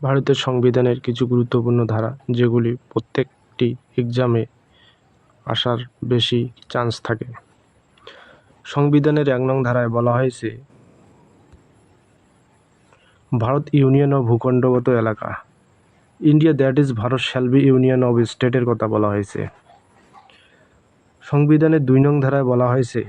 ভারতের সংবিধানের কিছু গুরুত্বপূর্ণ ধারা যেগুলি প্রত্যেকটি এক্সামে আসার বেশি চান্স থাকে। সংবিধানের 1 নং ধারায় বলা হয়েছে ভারত ইউনিয়ন ও ভূখণ্ডগত এলাকা, India that is Bharat shall be union of স্টেটের কথা বলা হয়েছে। সংবিধানের 2 নং ধারায় বলা হয়েছে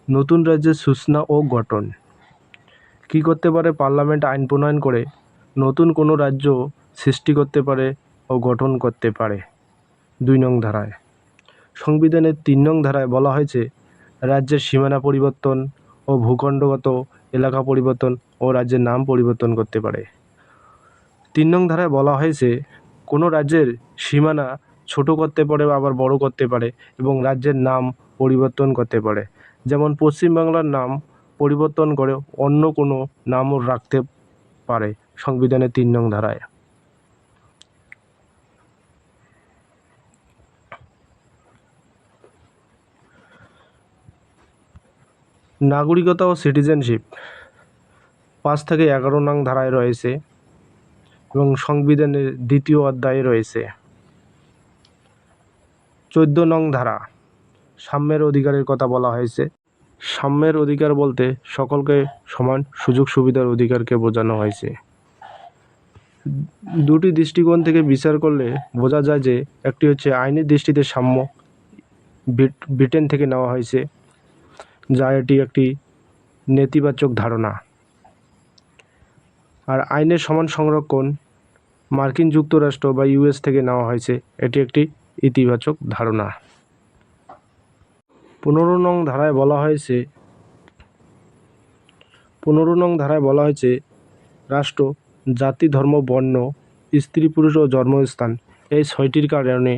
নতুন রাজ্যের সূচনা ও গঠন। কী করতে পারে? পার্লামেন্ট আইন প্রণয়ন করে নতুন কোনো রাজ্য সৃষ্টি করতে পারে ও গঠন করতে পারে 2 নং ধারায়। সংবিধানের 3 নং ধারায় বলা হয়েছে রাজ্যের সীমানা পরিবর্তন ও ভূখণ্ডগত এলাকা পরিবর্তন ও রাজ্যের নাম পরিবর্তন করতে পারে। 3 নং ধারায় বলা হয়েছে কোনো রাজ্যের সীমানা ছোট করতে পারে আবার বড় করতে পারে এবং রাজ্যের নাম পরিবর্তন করতে পারে। যেমন পশ্চিমবাংলার নাম পরিবর্তন করে অন্য কোনো নামও রাখতে পারে সংবিধানের 3 নং ধারায়। নাগরিকতা ও সিটিজেনশিপ 5 থেকে 11 নং ধারায় রয়েছে এবং সংবিধানের 2য় অধ্যায়ে রয়েছে। 14 নং ধারা সাম্যের অধিকারের কথা বলা হয়েছে। সাম্যের অধিকার বলতে সকলকে সমান সুযোগ সুবিধার অধিকারকে বোঝানো হয়েছে। দুটি দৃষ্টিকোণ থেকে বিচার করলে বোঝা যায় যে একটি হচ্ছে আইনের দৃষ্টিতে সাম্য, ব্রিটেন থেকে নেওয়া হয়েছে, যা এটি একটি নেতিবাচক ধারণা। আর আইনের সমান সংরক্ষণ মার্কিন যুক্তরাষ্ট্র বা ইউএস থেকে নেওয়া হয়েছে, এটি একটি ইতিবাচক ধারণা। 15 নং ধারায় বলা হয়েছে রাষ্ট্র, জাতি, ধর্ম, বর্ণ, স্ত্রী পুরুষ ও জন্মস্থান এই 6টির কারণে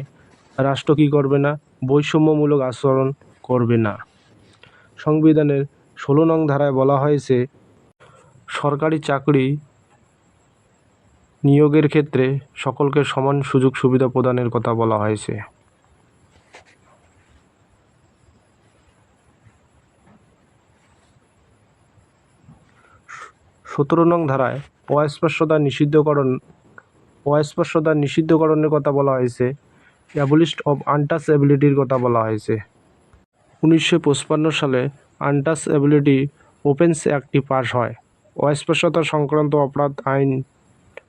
রাষ্ট্র কী করবে না? বৈষম্যমূলক আচরণ করবে না। সংবিধানের 16 নং ধারায় বলা হয়েছে সরকারি চাকরি নিয়োগের ক্ষেত্রে সকলকে সমান সুযোগ সুবিধা প্রদানের কথা বলা হয়েছে। 17 নং ধারায় অস্পৃশ্যতা নিষিদ্ধকরণের কথা বলা হয়েছে। অ্যাবলিশন অব আনটাচেবিলিটির কথা বলা হয়েছে। 1955 সালে আনটাচেবিলিটি অফেন্স অ্যাক্টটি পাস হয়। অস্পৃশ্যতা সংক্রান্ত অপরাধ আইন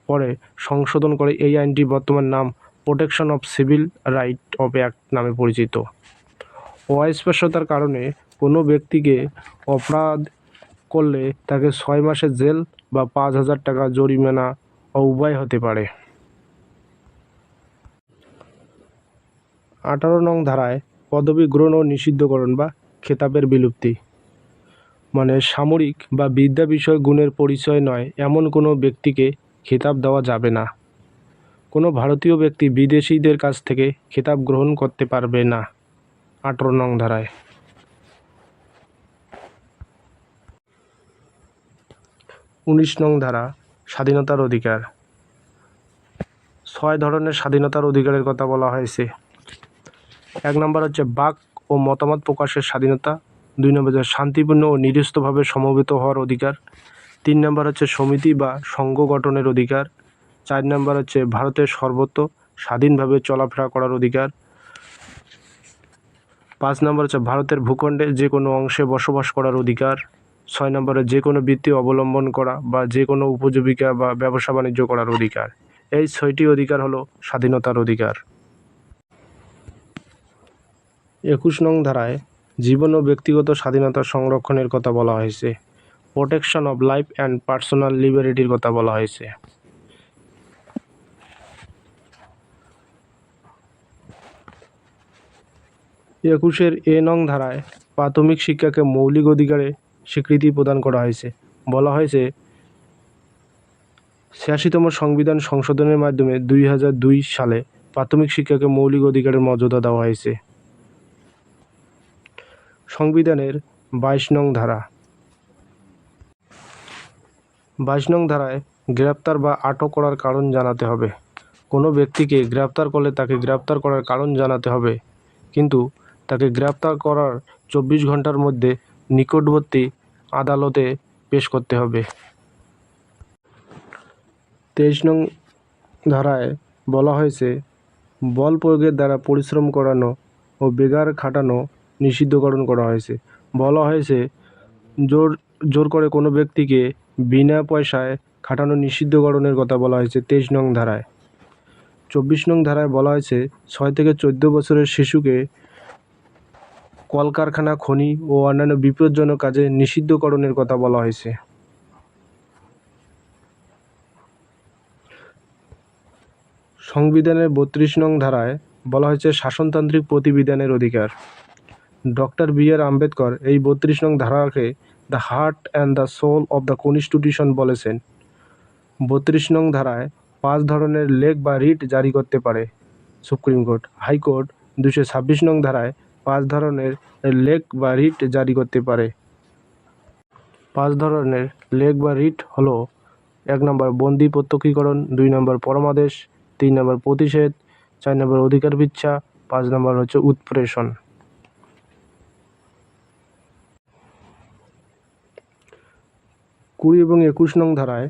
পরে সংশোধন করে এই আইনটি বর্তমান নাম protection of civil right of act নামে পরিচিত। অস্পৃশ্যতার কারণে কোনো ব্যক্তিকে অপরাধ করলে তাকে 6 মাসের জেল বা 5,000 টাকা জরিমানা উভয় হতে পারে। 18 নং ধারায় পদবি গ্রহণ ও নিষিদ্ধকরণ বা খেতাবের বিলুপ্তি, মানে সামরিক বা বিদ্যা বিষয়ক গুণের পরিচয় নয় এমন কোনো ব্যক্তিকে খেতাব দেওয়া যাবে না। কোনো ভারতীয় ব্যক্তি বিদেশিদের কাছ থেকে খেতাব গ্রহণ করতে পারবে না 18 নং ধারায়। 19 নং ধারা স্বাধীনতার অধিকার। 6 ধরনের স্বাধীনতার অধিকারের কথা বলা হয়েছে। 1 নম্বর হচ্ছে বাক ও মতামত প্রকাশের স্বাধীনতা। 2 নম্বর হচ্ছে শান্তিপূর্ণ ও নিরস্ত্রভাবে সমবেত হওয়ার অধিকার। 3 নম্বর হচ্ছে সমিতি বা সংঘ গঠনের অধিকার। 4 নম্বর হচ্ছে ভারতের সর্বত্র স্বাধীনভাবে চলাফেরা করার অধিকার। 5 নম্বর হচ্ছে ভারতের ভূখণ্ডে যে কোনো অংশে বসবাস করার অধিকার। 6 নম্বরে যে কোনো বৃত্তি অবলম্বন করা বা যে কোনো উপজীবিকা বা ব্যবসা বাণিজ্য করার অধিকার। এই 6টি অধিকার হলো স্বাধীনতার অধিকার। 21 নং ধারায় জীবন ও ব্যক্তিগত স্বাধীনতা সংরক্ষণের কথা বলা হয়েছে। Protection of life and personal লিবার্টির কথা বলা হয়েছে। 21-এর এ নং ধারায় প্রাথমিক শিক্ষাকে মৌলিক অধিকারে স্বীকৃতি প্রদান করা হয়েছে। বলা হয়েছে 86তম সংবিধান সংশোধনের মাধ্যমে 2002 সালে প্রাথমিক শিক্ষাকে মৌলিক অধিকারের মর্যাদা দেওয়া হয়েছে। সংবিধানের 22 নং ধারা। 22 নং ধারায় গ্রেপ্তার বা আটক করার কারণ জানাতে হবে। কোনো ব্যক্তিকে গ্রেপ্তার করলে তাকে গ্রেপ্তার করার কারণ জানাতে হবে, কিন্তু তাকে গ্রেপ্তার করার 24 ঘন্টার মধ্যে নিকটবর্তী আদালতে পেশ করতে হবে। 23 নং ধারায় বলা হয়েছে বল প্রয়োগের দ্বারা পরিশ্রম করানো ও বেগার খাটানো নিষিদ্ধকরণ করা হয়েছে। বলা হয়েছে জোর করে কোনো ব্যক্তিকে বিনা পয়সায় খাটানো নিষিদ্ধকরণের কথা বলা হয়েছে 23 নং ধারায়। 24 নং ধারায় বলা হয়েছে 6 থেকে 14 বছরের শিশুকে কলকারখানা, খনি ও অন্যান্য বিপজ্জনক কাজে নিষিদ্ধকরণের কথা বলা হয়েছে। সংবিধানের 32 নং ধারায় বলা হয়েছে শাসনতান্ত্রিক প্রতিবিধানের অধিকার। Doctor B.R.. আম্বেদকর এই 32 নং ধারাকে the heart and the soul of the constitution বলেছেন। 32 নং ধারায় 5 ধরনের লেখ বা রিট জারি করতে পারে সুপ্রিম কোর্ট। হাইকোর্ট 226 নং ধারায় 5 ধরনের লেখ বা রিট জারি করতে পারে। 5 ধরনের লেখ বা রিট হলো: 1 নম্বর বন্দি প্রত্যক্ষীকরণ, 2 নম্বর পরমাদেশ, 3 নম্বর প্রতিষেধ, 4 নম্বর অধিকার ভিক্ষা, 5 নম্বর হচ্ছে উৎপ্রেষণ। 20 এবং 21 নং ধারায়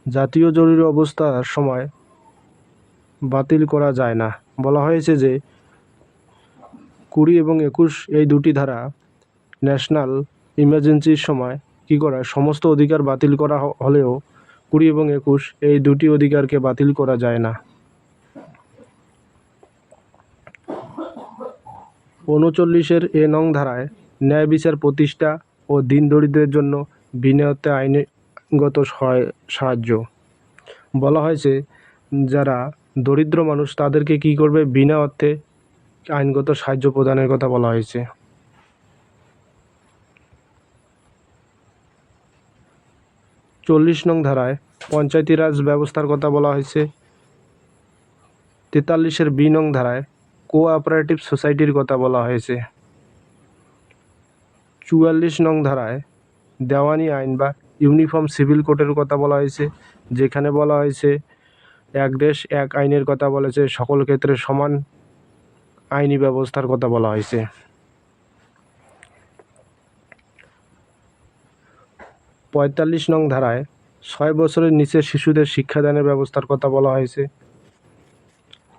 জাতীয় জরুরি অবস্থার সময় বাতিল করা যায় না। বলা হয়েছে যে 20 এবং 21 এই দুটি ধারা ন্যাশনাল ইমার্জেন্সির সময় কী করা সমস্ত অধিকার বাতিল করা হলেও 20 এবং 21 এই দুটি অধিকারকে বাতিল করা যায় না। 39-এর এ নং ধারায় ন্যায় বিচার প্রতিষ্ঠা ও দিন দরিদ্রের জন্য বিনা অর্থে আইনগত সাহায্য। বলা হয়েছে যারা দরিদ্র মানুষ তাদেরকে কী করবে, বিনা অর্থে আইনগত সাহায্য প্রদানের কথা বলা হয়েছে। 40 নং ধারায় পঞ্চায়েতি রাজ ব্যবস্থার কথা বলা হয়েছে। 43-এর বি নং ধারায় কোঅপারেটিভ সোসাইটির কথা বলা হয়েছে। 44 নং ধারায় দেওয়ানি আইন বা ইউনিফর্ম সিভিল কোডের কথা বলা হয়েছে, যেখানে বলা হয়েছে এক দেশ এক আইনের কথা বলেছে, সকল ক্ষেত্রে সমান আইনি ব্যবস্থার কথা বলা হয়েছে। 45 নং ধারায় 6 বছরের নিচের শিশুদের শিক্ষাদানের ব্যবস্থার কথা বলা হয়েছে।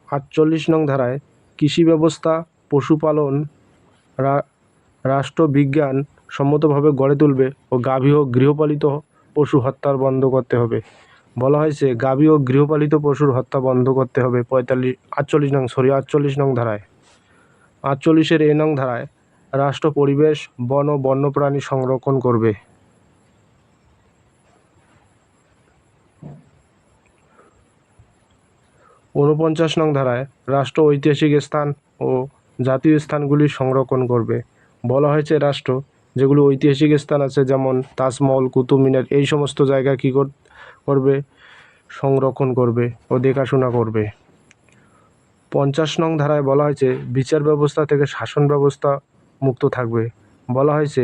48 নং ধারায় কৃষি ব্যবস্থা, পশুপালন রাষ্ট্রবিজ্ঞান সম্মতভাবে গড়ে তুলবে ও গাভী ও গৃহপালিত পশু হত্যার বন্ধ করতে হবে। বলা হয়েছে গাভী ও গৃহপালিত পশুর হত্যা বন্ধ করতে হবে 48 নং ধারায়। 48-এর এ নং ধারায় রাষ্ট্র পরিবেশ, বন ও বন্যপ্রাণী সংরক্ষণ করবে। 49 নং ধারায় রাষ্ট্র ঐতিহাসিক স্থান ও জাতীয় স্থানগুলি সংরক্ষণ করবে। বলা হয়েছে রাষ্ট্র যেগুলো ঐতিহাসিক স্থান আছে, যেমন তাজমহল, কুতুব মিনার, এই সমস্ত জায়গা কী করবে, সংরক্ষণ করবে ও দেখাশোনা করবে। 50 নং ধারায় বলা হয়েছে বিচার ব্যবস্থা থেকে শাসন ব্যবস্থা মুক্ত থাকবে। বলা হয়েছে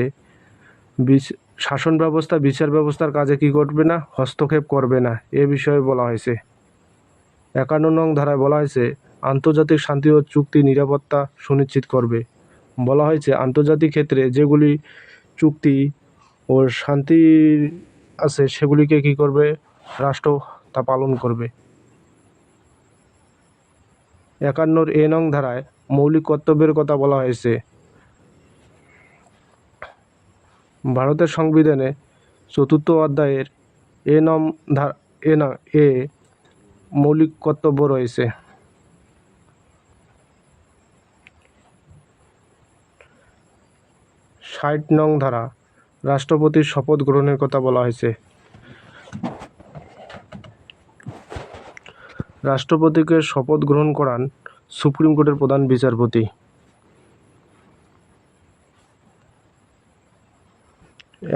শাসন ব্যবস্থা বিচার ব্যবস্থার কাজে কী করবে না, হস্তক্ষেপ করবে না, এ বিষয়ে বলা হয়েছে। 51 নং ধারায় বলা হয়েছে আন্তর্জাতিক শান্তি ও চুক্তি নিরাপত্তা সুনিশ্চিত করবে। বলা হয়েছে আন্তর্জাতিক ক্ষেত্রে যেগুলি চুক্তি ও শান্তি আছে সেগুলিকে কী করবে, রাষ্ট্র তা পালন করবে। 51 এ নং ধারায় মৌলিক কর্তব্যের কথা বলা হয়েছে। ভারতের সংবিধানে 4th অধ্যায়ের এ মৌলিক কর্তব্য রয়েছে। 60 নং ধারা রাষ্ট্রপতির শপথ গ্রহণের কথা বলা হয়েছে। রাষ্ট্রপতিকে শপথ গ্রহণ করান সুপ্রিম কোর্টের প্রধান বিচারপতি।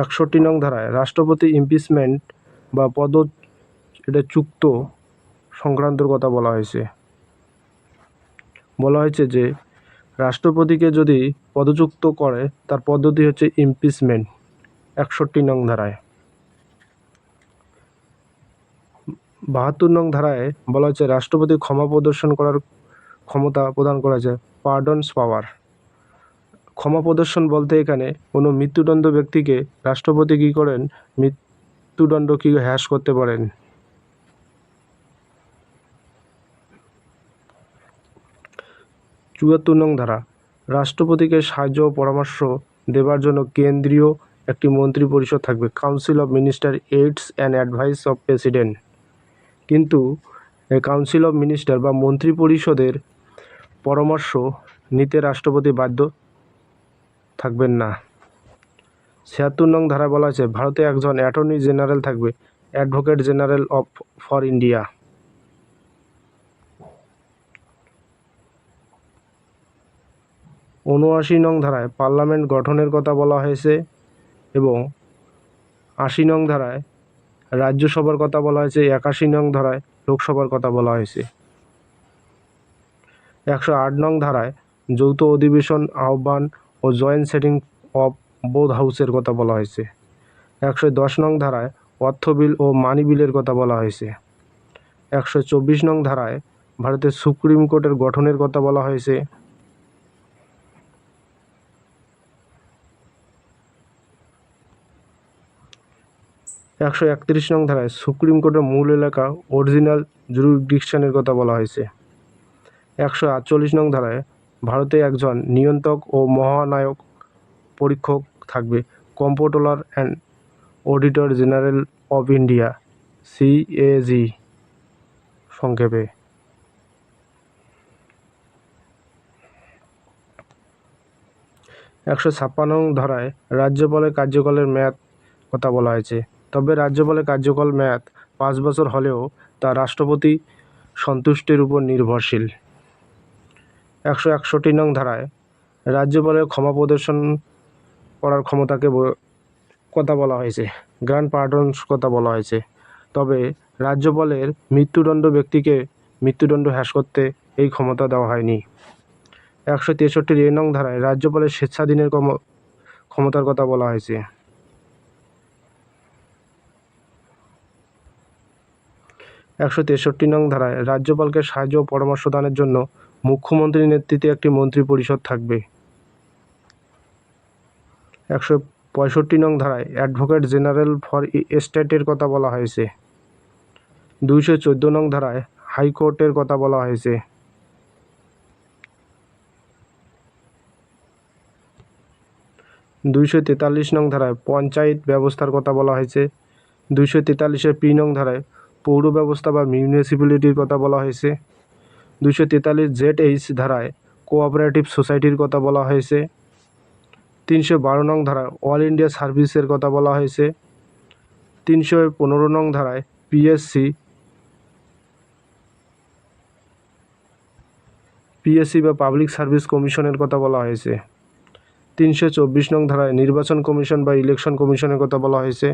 61 নং ধারায় রাষ্ট্রপতি ইমপিচমেন্ট বা পদচ্যুত সংক্রান্তর কথা বলা হয়েছে। বলা হয়েছে যে রাষ্ট্রপতিকে যদি পদচ্যুত করে তার পদ্ধতি হচ্ছে ইমপিচমেন্ট 61 নং ধারায়। 72 নং ধারায় বলা হয়েছে রাষ্ট্রপতি ক্ষমা প্রদর্শন করার ক্ষমতা প্রদান করা যায়, পার্ডনস পাওয়ার। ক্ষমা প্রদর্শন বলতে এখানে কোনো মৃত্যুদণ্ড ব্যক্তিকে রাষ্ট্রপতি কী করেন, মৃত্যুদণ্ড হ্রাস করতে পারেন। 74 নং ধারা, রাষ্ট্রপতিকে সাহায্য ও পরামর্শ দেবার জন্য কেন্দ্রীয় একটি মন্ত্রী পরিষদ থাকবে, council of minister AIDS and advice of president. কিন্তু কাউন্সিল অফ মিনিস্টার বা মন্ত্রী পরিষদের পরামর্শ নিতে রাষ্ট্রপতি বাধ্য থাকবেন না। 76 নং ধারা বলা আছে ভারতে একজন অ্যাটর্নি জেনারেল থাকবে, অ্যাডভোকেট জেনারেল ফর ইন্ডিয়া। 79 নং ধারায় পার্লামেন্ট গঠনের কথা বলা হয়েছে এবং 80 নং ধারায় রাজ্যসভার কথা বলা হয়েছে, 81 নং ধারায় লোকসভার কথা বলা হয়েছে। 108 নং ধারায় যৌথ অধিবেশন আহ্বান ও জয়েন্ট সেটিং অফ বোথ হাউসের কথা বলা হয়েছে। 110 নং ধারায় অর্থ বিল ও মানি বিলের কথা বলা হয়েছে। 124 নং ধারায় ভারতের সুপ্রিম কোর্টের গঠনের কথা বলা হয়েছে। 131 নং ধারায় সুপ্রিম কোর্টের মূল এলাকা অরিজিনাল জুরিসডিকশনের কথা বলা হয়েছে। 148 নং ধারায় ভারতে একজন নিয়ন্ত্রক ও মহানায়ক পরীক্ষক থাকবে, comptroller and auditor general of India, CAG সংক্ষেপে। 156 নং ধারায় রাজ্যপালের কার্যকালের মেয়াদ কথা বলা হয়েছে, তবে রাজ্যপালের কার্যকাল মেয়াদ 5 বছর হলেও তা রাষ্ট্রপতি সন্তুষ্টির উপর নির্ভরশীল। 161 নং ধারায় রাজ্যপালের ক্ষমা প্রদর্শন করার ক্ষমতাকে কথা বলা হয়েছে, গ্র্যান্ড পার্ডনস কথা বলা হয়েছে, তবে রাজ্যপালের মৃত্যুদণ্ড ব্যক্তিকে মৃত্যুদণ্ড হ্রাস করতে এই ক্ষমতা দেওয়া হয়নি। 163 নং ধারায় রাজ্যপালের স্বেচ্ছাধীনের ক্ষমতার কথা বলা হয়েছে। 163 নং ধারায় রাজ্যপালকে সাহায্য ও পরামর্শ দানের জন্য মুখ্যমন্ত্রীর নেতৃত্বে একটি মন্ত্রী পরিষদ থাকবে। 165 নং ধারায় অ্যাডভোকেট জেনারেল ফর স্টেটের কথা বলা হয়েছে। 214 নং ধারায় হাইকোর্টের কথা বলা হয়েছে। 243 নং ধারায় পঞ্চায়েত ব্যবস্থার কথা বলা হয়েছে। 243-এর P নং ধারায় পৌর ব্যবস্থা বা মিউনিসিপ্যালিটির কথা বলা হয়েছে। 243 ZH ধারায় কোঅপারেটিভ সোসাইটির কথা বলা হয়েছে। 312 নং ধারায় অল ইন্ডিয়া সার্ভিসের কথা বলা হয়েছে। 315 নং ধারায় PSC বা পাবলিক সার্ভিস কমিশনের কথা বলা হয়েছে। 324 নং ধারায় নির্বাচন কমিশন বা ইলেকশন কমিশনের কথা বলা হয়েছে।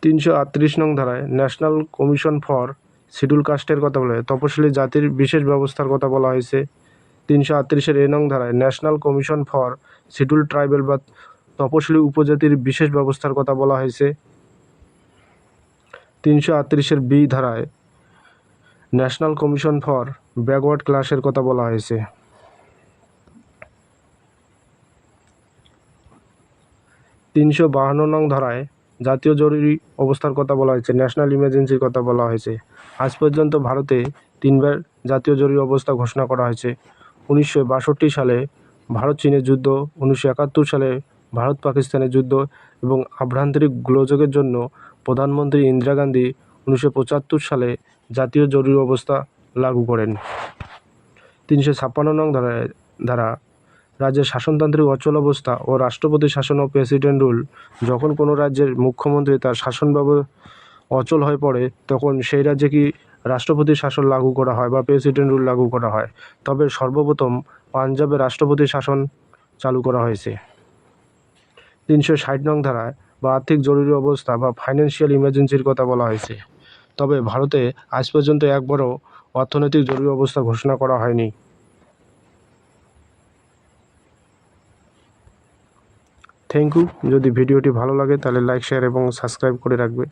338 নং ধারায় ন্যাশনাল কমিশন ফর শিডিউল কাস্টের কথা বলা হয়, তপশিলি জাতির বিশেষ ব্যবস্থার কথা বলা হয়েছে। 338-এর A নং ধারায় national commission for schedule tribal বা তপশিলি উপজাতির বিশেষ ব্যবস্থার কথা বলা হয়েছে। 338-এর B ধারায় ন্যাশনাল কমিশন ফর ব্যাকওয়ার্ড ক্লাসের কথা বলা হয়েছে। 352 নং ধারায় জাতীয় জরুরি অবস্থার কথা বলা হয়েছে, ন্যাশনাল ইমার্জেন্সির কথা বলা হয়েছে। আজ পর্যন্ত ভারতে 3বার জাতীয় জরুরি অবস্থা ঘোষণা করা হয়েছে। 1962 সালে ভারত চীনের যুদ্ধ, 1971 সালে ভারত পাকিস্তানের যুদ্ধ এবং আভ্যন্তরীণ গোলযোগের জন্য প্রধানমন্ত্রী ইন্দিরা গান্ধী 1975 সালে জাতীয় জরুরি অবস্থা লাগু করেন। 356 নং ধারা রাজ্যের শাসনতান্ত্রিক অচলাবস্থা ও রাষ্ট্রপতি শাসন ও প্রেসিডেন্ট রুল। যখন কোনো রাজ্যের মুখ্যমন্ত্রী তার শাসন অচল হয়ে পড়ে তখন সেই রাজ্যে কি রাষ্ট্রপতি শাসন লাগু করা হয় বা প্রেসিডেন্ট রুল লাগু করা হয়। তবে সর্বপ্রথম পাঞ্জাবে রাষ্ট্রপতি শাসন চালু করা হয়েছে। 360 নং ধারায় বা আর্থিক জরুরি অবস্থা বা ফাইন্যান্সিয়াল ইমার্জেন্সির কথা বলা হয়েছে, তবে ভারতে আজ পর্যন্ত একবারও অর্থনৈতিক জরুরি অবস্থা ঘোষণা করা হয়নি। Thank you. যদি ভিডিওটি ভালো লাগে তাহলে লাইক, শেয়ার এবং সাবস্ক্রাইব করে রাখবে।